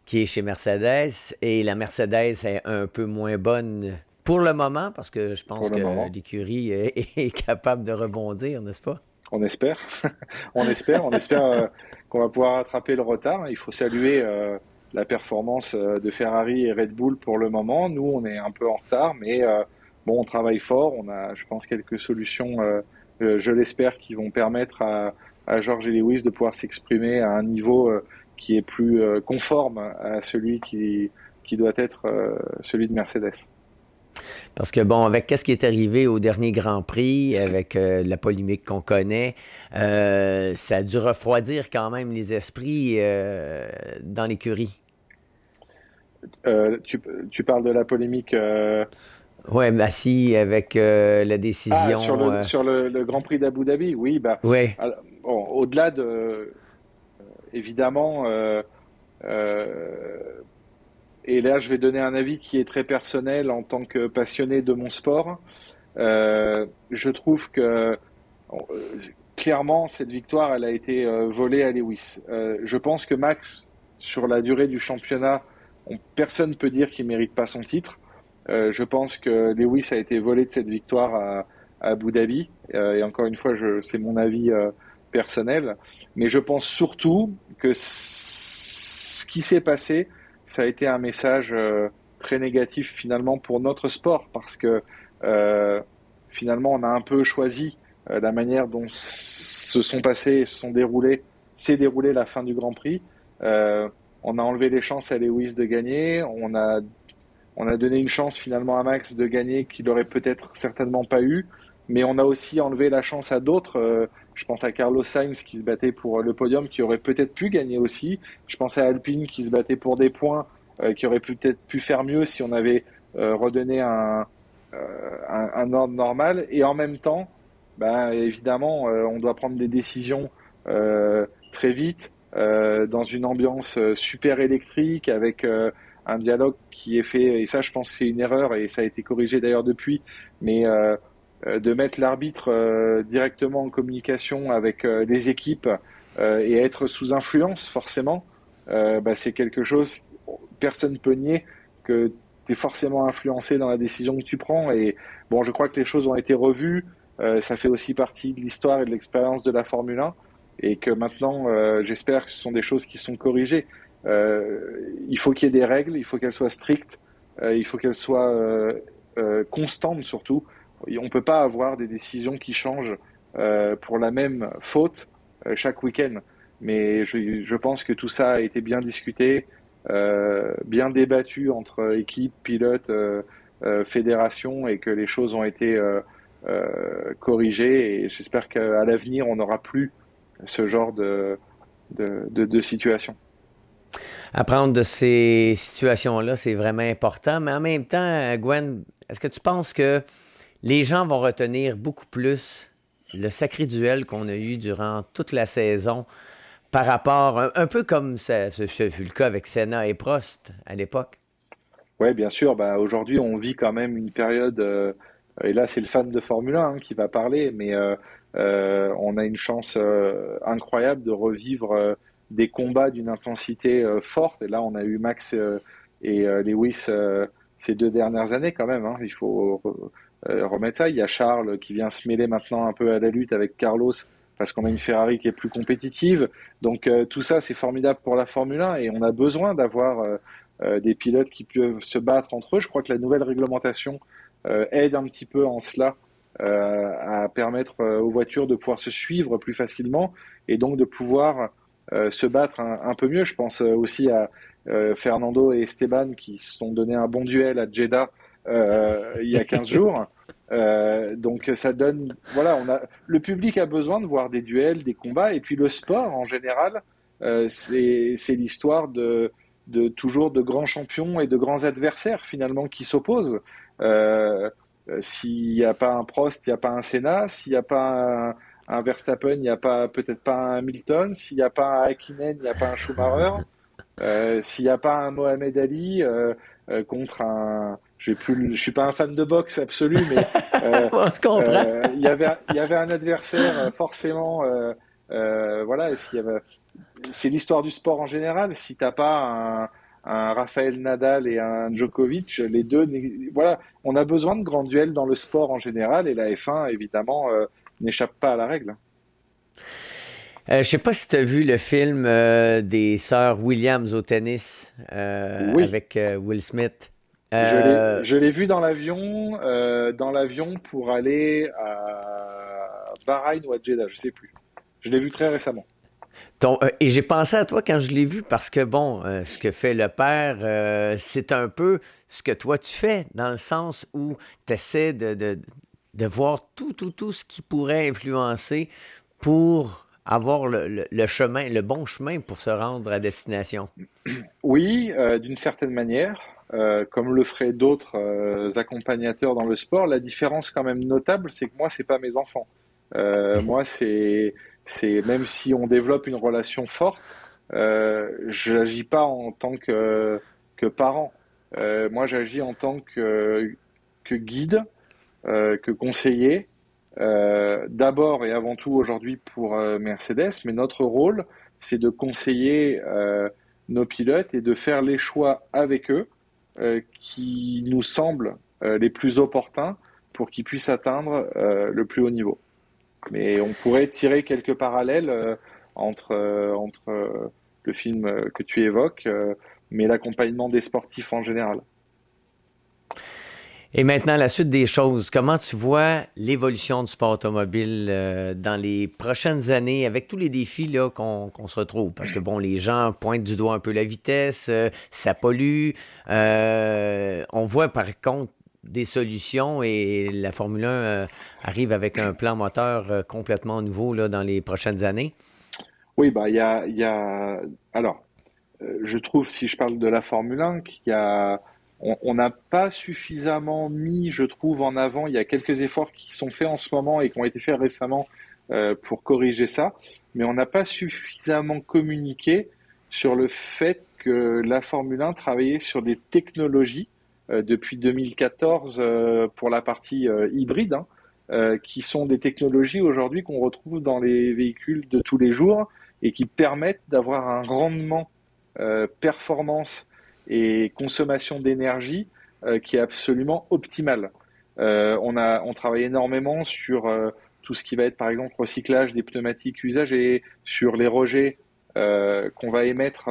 qui est chez Mercedes, et la Mercedes est un peu moins bonne pour le moment, parce que je Pour pense le que moment. l'écurie est capable de rebondir, n'est-ce pas? On espère, on espère qu'on va pouvoir rattraper le retard. Il faut saluer la performance de Ferrari et Red Bull pour le moment. Nous, on est un peu en retard, mais bon, on travaille fort. On a, je pense, quelques solutions, je l'espère, qui vont permettre à George et Lewis de pouvoir s'exprimer à un niveau qui est plus conforme à celui qui doit être celui de Mercedes. Parce que, bon, avec qu'est-ce qui est arrivé au dernier Grand Prix, avec la polémique qu'on connaît, ça a dû refroidir quand même les esprits dans l'écurie. Tu parles de la polémique Ouais, Massy, avec la sur décision. le Grand Prix d'Abu Dhabi. Oui, bah, Ouais, bon, au-delà de évidemment, euh, et là je vais donner un avis qui est très personnel en tant que passionné de mon sport. Je trouve que clairement cette victoire elle a été volée à Lewis. Je pense que Max sur la durée du championnat, personne ne peut dire qu'il mérite pas son titre. Je pense que Lewis a été volé de cette victoire à Abu Dhabi. Et encore une fois, c'est mon avis personnel. Mais je pense surtout que ce qui s'est passé, ça a été un message très négatif finalement pour notre sport parce que euh, finalement on a un peu choisi la manière dont se sont passés et s'est déroulé la fin du Grand Prix. Euh, on a enlevé les chances à Lewis de gagner. On a donné une chance finalement à Max de gagner qu'il aurait peut-être certainement pas eu, mais on a aussi enlevé la chance à d'autres. Je pense à Carlos Sainz qui se battait pour le podium, qui aurait peut-être pu gagner aussi. Je pense à Alpine qui se battait pour des points, qui aurait peut-être pu faire mieux si on avait redonné un ordre normal. Et en même temps, ben, évidemment, on doit prendre des décisions très vite, dans une ambiance super électrique, avec un dialogue qui est fait, et ça je pense que c'est une erreur, et ça a été corrigé d'ailleurs depuis, mais de mettre l'arbitre directement en communication avec les équipes et être sous influence forcément, bah, c'est quelque chose, personne ne peut nier que tu es forcément influencé dans la décision que tu prends. Et bon, je crois que les choses ont été revues, ça fait aussi partie de l'histoire et de l'expérience de la Formule 1, et que maintenant, j'espère que ce sont des choses qui sont corrigées. Il faut qu'il y ait des règles, il faut qu'elles soient strictes, il faut qu'elles soient constantes surtout. On ne peut pas avoir des décisions qui changent pour la même faute chaque week-end. Mais je pense que tout ça a été bien discuté, bien débattu entre équipes, pilotes, fédérations, et que les choses ont été corrigées. Et j'espère qu'à l'avenir, on n'aura plus ce genre de situation. apprendre de ces situations-là, c'est vraiment important. Mais en même temps, Gwen, est-ce que tu penses que les gens vont retenir beaucoup plus le sacré duel qu'on a eu durant toute la saison par rapport, un peu comme ce fut le cas avec Senna et Prost à l'époque? Ouais, bien sûr. Bah, aujourd'hui, on vit quand même une période, et là, c'est le fan de Formule 1 hein, qui va parler, mais on a une chance incroyable de revivre des combats d'une intensité forte. Et là, on a eu Max et Lewis ces 2 dernières années quand même. Hein. Il faut remettre ça. Il y a Charles qui vient se mêler maintenant un peu à la lutte avec Carlos parce qu'on a une Ferrari qui est plus compétitive. Donc tout ça, c'est formidable pour la Formule 1, et on a besoin d'avoir des pilotes qui peuvent se battre entre eux. Je crois que la nouvelle réglementation aide un petit peu en cela, à permettre aux voitures de pouvoir se suivre plus facilement, et donc de pouvoir se battre un peu mieux. Je pense aussi à Fernando et Esteban qui se sont donné un bon duel à Jeddah il y a 15 jours. Donc ça donne, voilà, le public a besoin de voir des duels, des combats, et puis le sport en général, c'est l'histoire de toujours de grands champions et de grands adversaires finalement qui s'opposent. S'il n'y a pas un Prost, il n'y a pas un Senna. S'il n'y a pas un Verstappen, il n'y a pas peut-être pas un Hamilton. S'il n'y a pas un Hakkinen, il n'y a pas un Schumacher. S'il n'y a pas un Mohamed Ali contre un, je suis pas un fan de boxe absolu, mais On se comprend. il y avait un adversaire forcément. Voilà, c'est l'histoire du sport en général. Si t'as pas un Rafael Nadal et un Djokovic, les deux, voilà, on a besoin de grands duels dans le sport en général, et la F1 évidemment n'échappe pas à la règle. Je sais pas si tu as vu le film des sœurs Williams au tennis Oui, avec Will Smith. Euh, je l'ai vu dans l'avion pour aller à Bahreïn ou à Jeddah, je sais plus. Je l'ai vu très récemment. et j'ai pensé à toi quand je l'ai vu parce que, bon, ce que fait le père, c'est un peu ce que toi tu fais, dans le sens où tu essaies de voir tout ce qui pourrait influencer pour avoir le chemin, le bon chemin pour se rendre à destination. Oui, d'une certaine manière, comme le feraient d'autres accompagnateurs dans le sport. La différence quand même notable, c'est que moi, c'est pas mes enfants. Moi, c'est même si on développe une relation forte, je n'agis pas en tant que parent. Moi, j'agis en tant que guide, que conseiller, d'abord et avant tout aujourd'hui pour Mercedes, mais notre rôle, c'est de conseiller nos pilotes et de faire les choix avec eux qui nous semblent les plus opportuns pour qu'ils puissent atteindre le plus haut niveau. Mais on pourrait tirer quelques parallèles entre le film que tu évoques, mais l'accompagnement des sportifs en général. Et maintenant, la suite des choses. Comment tu vois l'évolution du sport automobile dans les prochaines années avec tous les défis là, qu'on se retrouve? Parce que, bon, les gens pointent du doigt un peu la vitesse, ça pollue. On voit par contre des solutions et la Formule 1 arrive avec un plan moteur complètement nouveau là, dans les prochaines années. Oui, bah il y a alors je trouve, si je parle de la Formule 1, on n'a pas suffisamment mis, je trouve, en avant. Il y a quelques efforts qui sont faits en ce moment et qui ont été faits récemment pour corriger ça, mais on n'a pas suffisamment communiqué sur le fait que la Formule 1 travaillait sur des technologies depuis 2014 pour la partie hybride, hein, qui sont des technologies aujourd'hui qu'on retrouve dans les véhicules de tous les jours et qui permettent d'avoir un rendement performance et consommation d'énergie qui est absolument optimale. On travaille énormément sur tout ce qui va être par exemple recyclage des pneumatiques usagées, sur les rejets qu'on va émettre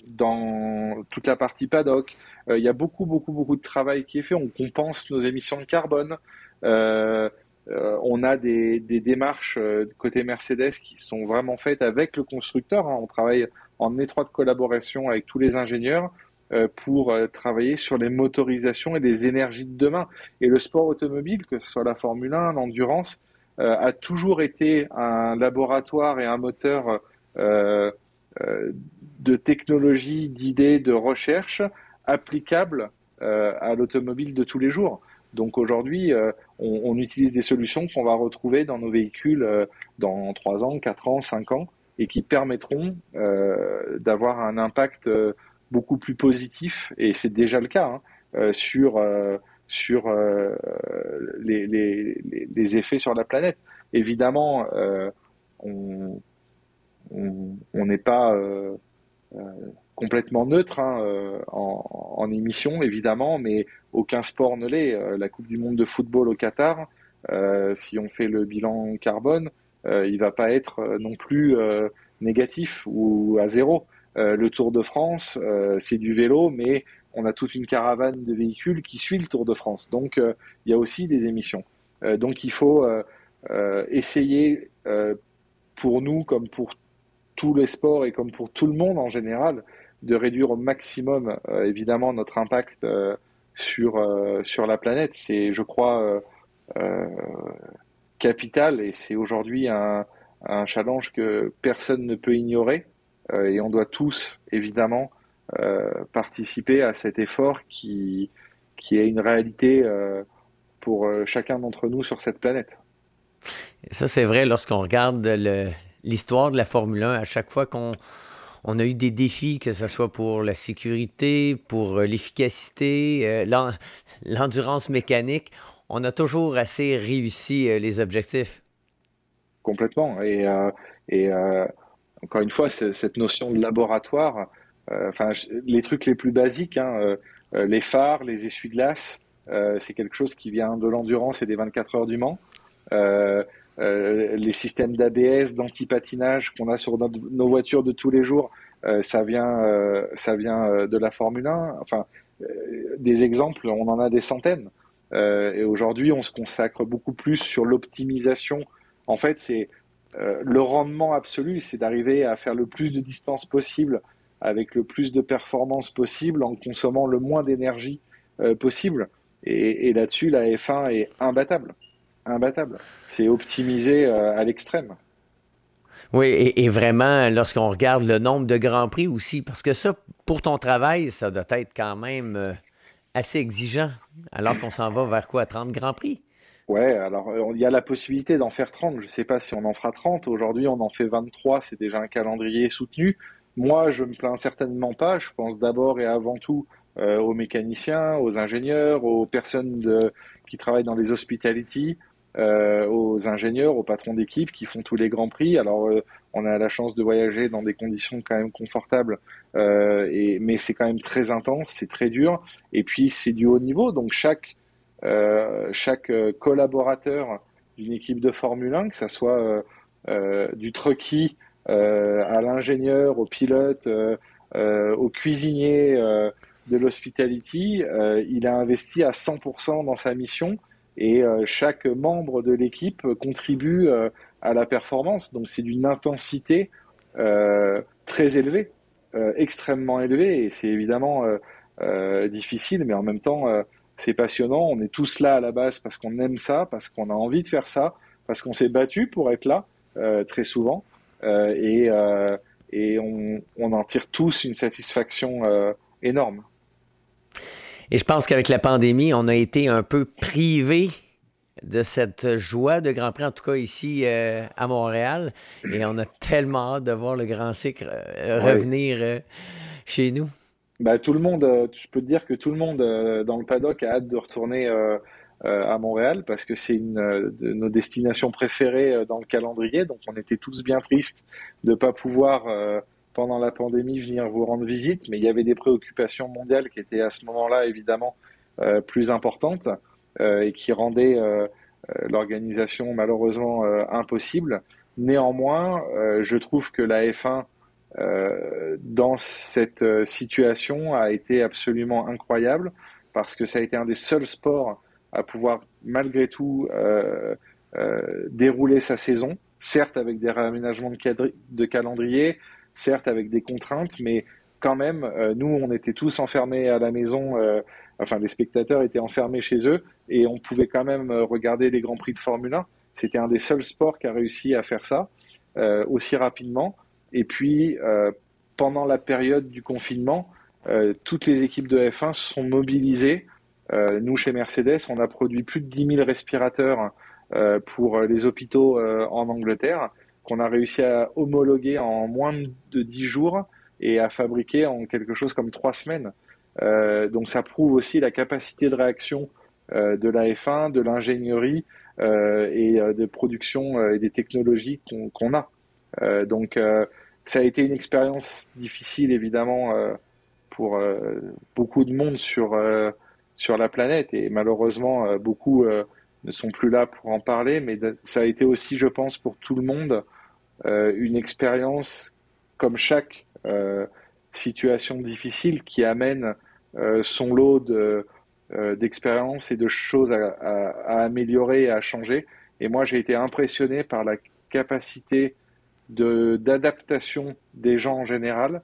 dans toute la partie paddock. Il y a beaucoup de travail qui est fait. On compense nos émissions de carbone. Euh, on a des démarches côté Mercedes qui sont vraiment faites avec le constructeur, hein. On travaille en étroite collaboration avec tous les ingénieurs pour travailler sur les motorisations et les énergies de demain. Et le sport automobile, que ce soit la Formule 1, l'endurance, a toujours été un laboratoire et un moteur euh, euh, de technologie, d'idées, de recherche applicables à l'automobile de tous les jours. Donc aujourd'hui, on utilise des solutions qu'on va retrouver dans nos véhicules dans 3 ans, 4 ans, 5 ans, et qui permettront d'avoir un impact beaucoup plus positif, et c'est déjà le cas, hein, sur les effets sur la planète. Évidemment, on on n'est pas complètement neutre, hein, en émissions, évidemment, mais aucun sport ne l'est. La Coupe du monde de football au Qatar, si on fait le bilan carbone, il va pas être non plus négatif ou à zéro. Le Tour de France, c'est du vélo, mais on a toute une caravane de véhicules qui suit le Tour de France. Donc, il y a aussi des émissions. Donc, il faut essayer, pour nous, comme pour tous les sports et comme pour tout le monde en général, de réduire au maximum, évidemment, notre impact sur la planète. C'est, je crois, euh, capital, et c'est aujourd'hui un challenge que personne ne peut ignorer. Et on doit tous, évidemment, participer à cet effort qui est une réalité pour chacun d'entre nous sur cette planète. Ça, c'est vrai lorsqu'on regarde l'histoire de la Formule 1, à chaque fois qu'on a eu des défis, que ce soit pour la sécurité, pour l'efficacité, l'endurance mécanique, on a toujours assez réussi les objectifs. Complètement. Et encore une fois, cette notion de laboratoire, enfin, les trucs les plus basiques, hein, les phares, les essuie-glaces, c'est quelque chose qui vient de l'endurance et des 24 heures du Mans. Euh, les systèmes d'ABS, d'anti-patinage qu'on a sur nos voitures de tous les jours, ça vient de la Formule 1. Enfin, des exemples, on en a des centaines. Et aujourd'hui, on se consacre beaucoup plus sur l'optimisation. En fait, c'est le rendement absolu, c'est d'arriver à faire le plus de distance possible avec le plus de performance possible en consommant le moins d'énergie possible. Et là-dessus, la F1 est imbattable. Imbattable. C'est optimisé à l'extrême. Oui, et vraiment, lorsqu'on regarde le nombre de grands prix aussi, parce que ça, pour ton travail, ça doit être quand même assez exigeant, alors qu'on s'en va vers quoi, 30 grands prix? Ouais, alors il y a la possibilité d'en faire 30. Je ne sais pas si on en fera 30. Aujourd'hui, on en fait 23. C'est déjà un calendrier soutenu. Moi, je me plains certainement pas. Je pense d'abord et avant tout aux mécaniciens, aux ingénieurs, aux personnes qui travaillent dans les hospitality, aux ingénieurs, aux patrons d'équipe qui font tous les grands prix. Alors, on a la chance de voyager dans des conditions quand même confortables, mais c'est quand même très intense, c'est très dur. Et puis, c'est du haut niveau. Donc, chaque collaborateur d'une équipe de Formule 1, que ce soit du truckie à l'ingénieur, au pilote, au cuisinier de l'hospitality, il a investi à 100% dans sa mission et chaque membre de l'équipe contribue à la performance. Donc c'est d'une intensité très élevée, extrêmement élevée, et c'est évidemment difficile, mais en même temps c'est passionnant. On est tous là à la base parce qu'on aime ça, parce qu'on a envie de faire ça, parce qu'on s'est battu pour être là très souvent, et on en tire tous une satisfaction énorme. Et je pense qu'avec la pandémie, on a été un peu privé de cette joie de Grand Prix, en tout cas ici à Montréal. Et on a tellement hâte de voir le Grand Cycle Oui. revenir chez nous. Bah, tout le monde, je peux te dire que tout le monde dans le paddock a hâte de retourner à Montréal parce que c'est une de nos destinations préférées dans le calendrier. Donc on était tous bien tristes de ne pas pouvoir, pendant la pandémie, venir vous rendre visite. Mais il y avait des préoccupations mondiales qui étaient à ce moment-là évidemment plus importantes et qui rendaient l'organisation malheureusement impossible. Néanmoins, je trouve que la F1 dans cette situation a été absolument incroyable parce que ça a été un des seuls sports à pouvoir malgré tout dérouler sa saison, certes avec des réaménagements de calendrier, certes avec des contraintes, mais quand même, nous, on était tous enfermés à la maison, enfin les spectateurs étaient enfermés chez eux et on pouvait quand même regarder les Grands Prix de Formule 1. C'était un des seuls sports qui a réussi à faire ça aussi rapidement. Et puis, pendant la période du confinement, toutes les équipes de F1 se sont mobilisées. Nous, chez Mercedes, on a produit plus de 10 000 respirateurs pour les hôpitaux en Angleterre, qu'on a réussi à homologuer en moins de 10 jours et à fabriquer en quelque chose comme 3 semaines. Donc ça prouve aussi la capacité de réaction de la F1, de l'ingénierie et de production et des technologies qu'on a. Donc ça a été une expérience difficile évidemment pour beaucoup de monde sur la planète et malheureusement beaucoup ne sont plus là pour en parler, mais ça a été aussi, je pense, pour tout le monde une expérience comme chaque situation difficile qui amène son lot d'expériences et de choses à améliorer et à changer. Et moi, j'ai été impressionné par la capacité d'adaptation des gens en général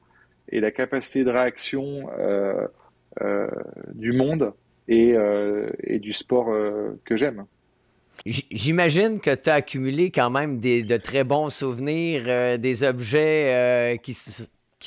et la capacité de réaction du monde et du sport que j'aime. J'imagine que tu as accumulé quand même de très bons souvenirs, des objets qui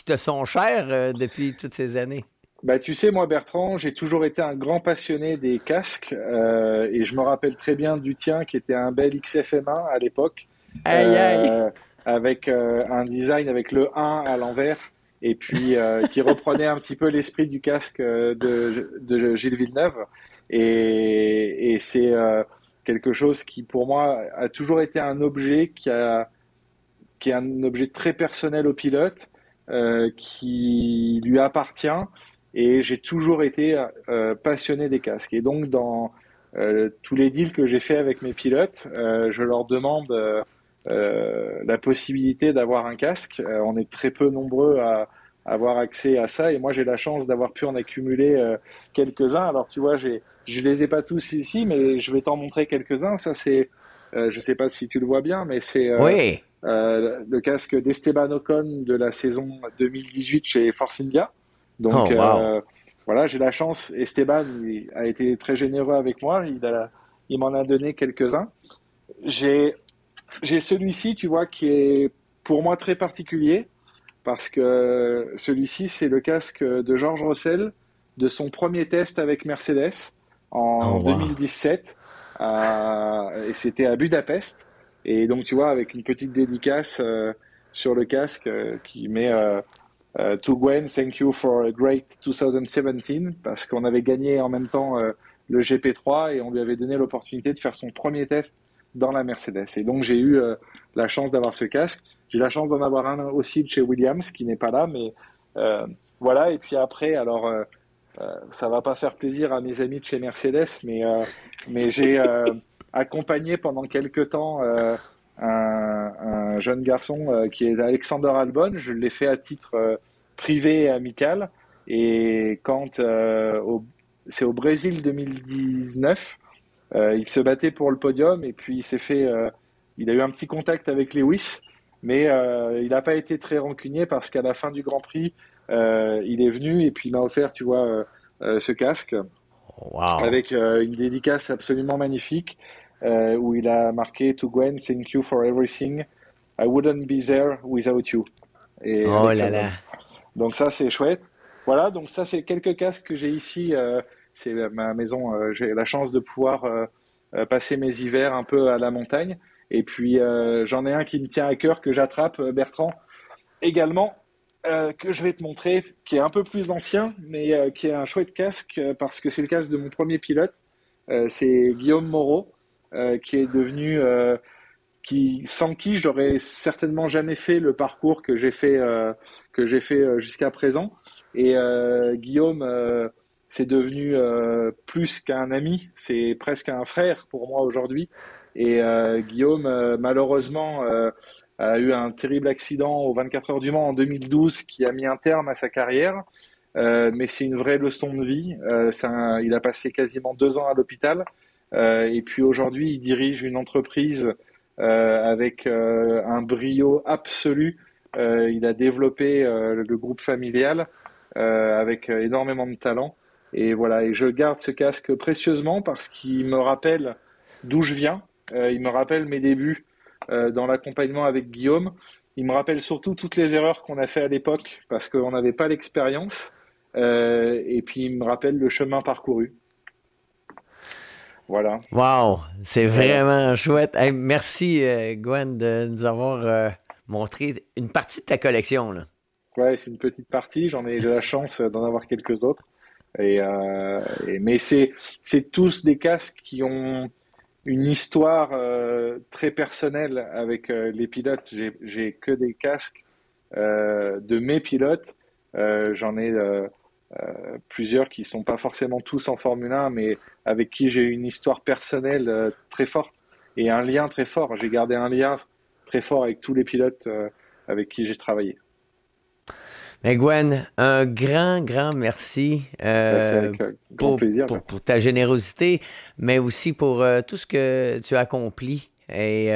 te sont chers depuis toutes ces années. Bah, tu sais, moi, Bertrand, j'ai toujours été un grand passionné des casques et je me rappelle très bien du tien qui était un bel XFM1 à l'époque Aïe, aïe! euh, avec un design avec le 1 à l'envers et puis qui reprenait un petit peu l'esprit du casque de Gilles Villeneuve. Et c'est quelque chose qui, pour moi, a toujours été un objet qui est un objet très personnel au pilote, qui lui appartient. Et j'ai toujours été passionné des casques. Et donc, dans tous les deals que j'ai fait avec mes pilotes, je leur demande la possibilité d'avoir un casque. On est très peu nombreux à avoir accès à ça. Et moi, j'ai la chance d'avoir pu en accumuler quelques-uns. Alors, tu vois, je les ai pas tous ici, mais je vais t'en montrer quelques-uns. Ça, c'est, je sais pas si tu le vois bien, mais c'est Oui. le casque d'Esteban Ocon de la saison 2018 chez Force India. Donc Oh, wow. voilà, j'ai la chance. Esteban il a été très généreux avec moi. Il m'en a donné quelques-uns. J'ai, j'ai celui-ci, tu vois, qui est pour moi très particulier parce que celui-ci, c'est le casque de George Russell de son premier test avec Mercedes Oh, en wow. 2017 et c'était à Budapest. Et donc, tu vois, avec une petite dédicace sur le casque qui met To Gwen, thank you for a great 2017 parce qu'on avait gagné en même temps le GP3 et on lui avait donné l'opportunité de faire son premier test dans la Mercedes. Et donc j'ai eu la chance d'avoir ce casque. J'ai la chance d'en avoir un aussi de chez Williams qui n'est pas là, mais euh, voilà. Et puis après, alors ça va pas faire plaisir à mes amis de chez Mercedes, mais j'ai accompagné pendant quelques temps un jeune garçon qui est Alexander Albon. Je l'ai fait à titre privé et amical. Et quand c'est au Brésil 2019, il se battait pour le podium et puis il a eu un petit contact avec Lewis, mais il n'a pas été très rancunier parce qu'à la fin du Grand Prix, il est venu et puis il m'a offert, tu vois, ce casque Wow. avec une dédicace absolument magnifique où il a marqué To Gwen, thank you for everything. I wouldn't be there without you. Et Oh avec là sa là. gomme. Donc ça, c'est chouette. Voilà, donc ça, c'est quelques casques que j'ai ici. C'est ma maison. J'ai la chance de pouvoir passer mes hivers un peu à la montagne. Et puis, j'en ai un qui me tient à cœur, que j'attrape, Bertrand, également, que je vais te montrer, qui est un peu plus ancien, mais qui est un chouette casque, parce que c'est le casque de mon premier pilote. C'est Guillaume Moreau, qui est devenu sans qui j'aurais certainement jamais fait le parcours que j'ai fait jusqu'à présent. Et Guillaume, c'est devenu plus qu'un ami, c'est presque un frère pour moi aujourd'hui. Et Guillaume, malheureusement, a eu un terrible accident aux 24 heures du Mans en 2012 qui a mis un terme à sa carrière. Mais c'est une vraie leçon de vie. Il a passé quasiment 2 ans à l'hôpital. Et puis aujourd'hui, il dirige une entreprise avec un brio absolu. Il a développé le groupe familial avec énormément de talent. Et voilà, et je garde ce casque précieusement parce qu'il me rappelle d'où je viens. Il me rappelle mes débuts dans l'accompagnement avec Guillaume. Il me rappelle surtout toutes les erreurs qu'on a fait à l'époque parce qu'on n'avait pas l'expérience. Et puis il me rappelle le chemin parcouru. Voilà, Wow. C'est voilà. vraiment chouette. Hey, merci, Gwen, de nous avoir montré une partie de ta collection, là. Ouais, c'est une petite partie. J'ai la chance d'en avoir quelques autres. Mais c'est tous des casques qui ont une histoire très personnelle avec les pilotes. J'ai que des casques de mes pilotes. J'en ai plusieurs qui sont pas forcément tous en Formule 1, mais avec qui j'ai une histoire personnelle très forte et un lien très fort. J'ai gardé un lien très fort avec tous les pilotes avec qui j'ai travaillé. Mais Gwen, un grand, grand merci Bah, c'est avec grand plaisir, pour Bertrand. ta générosité, mais aussi pour tout ce que tu as accompli. Et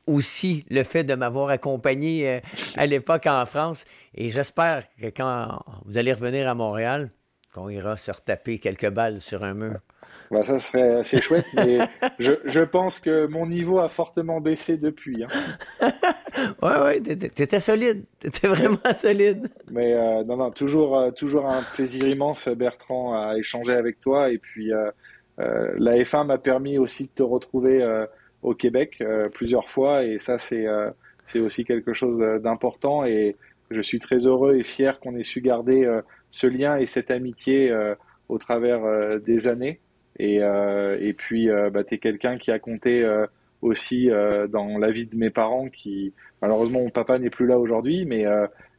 aussi le fait de m'avoir accompagné à l'époque en France. Et j'espère que quand vous allez revenir à Montréal, qu'on ira se retaper quelques balles sur un mur. Bah, ça serait assez chouette, mais je pense que mon niveau a fortement baissé depuis, hein. Ouais, ouais, t'étais solide. T'étais vraiment solide. Mais non, non, toujours un plaisir immense, Bertrand, à échanger avec toi. Et puis, la F1 m'a permis aussi de te retrouver au Québec plusieurs fois. Et ça, c'est aussi quelque chose d'important. Et je suis très heureux et fier qu'on ait su garder ce lien et cette amitié au travers des années. Et puis, bah, tu es quelqu'un qui a compté aussi dans la vie de mes parents qui, malheureusement, mon papa n'est plus là aujourd'hui, mais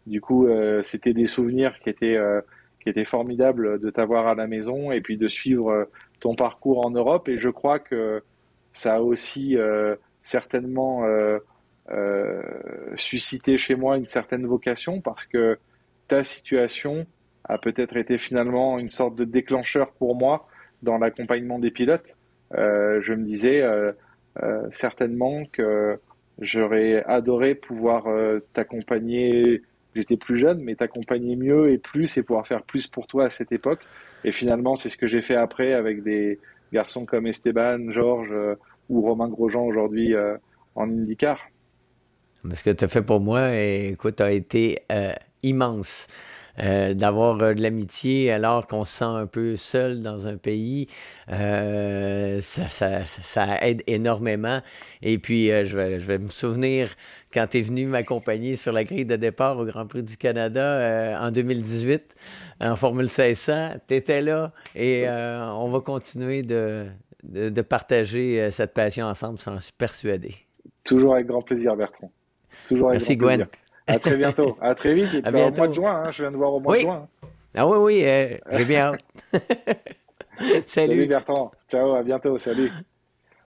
du coup, c'était des souvenirs qui étaient formidables de t'avoir à la maison et puis de suivre ton parcours en Europe. Et je crois que ça a aussi certainement euh, suscité chez moi une certaine vocation parce que ta situation a peut-être été finalement une sorte de déclencheur pour moi dans l'accompagnement des pilotes. Je me disais certainement que j'aurais adoré pouvoir t'accompagner. J'étais plus jeune, mais t'accompagner mieux et plus et pouvoir faire plus pour toi à cette époque. Et finalement, c'est ce que j'ai fait après avec des garçons comme Esteban, Georges ou Romain Grosjean aujourd'hui en IndyCar. Mais ce que tu as fait pour moi, écoute, a été immense. D'avoir de l'amitié alors qu'on se sent un peu seul dans un pays, ça aide énormément. Et puis, je vais me souvenir quand tu es venu m'accompagner sur la grille de départ au Grand Prix du Canada en 2018, en Formule 1600. Tu étais là et on va continuer de partager cette passion ensemble, j'en suis persuadé. Toujours avec grand plaisir, Bertrand. Toujours avec grand Merci, Gwen. plaisir. À très bientôt. À très vite. Et À puis au mois de bientôt. juin, hein, je viens de voir au mois de Oui. juin, Ah oui, oui, j'ai bien hâte. hein. Salut Salut. Bertrand. Ciao, à bientôt. Salut.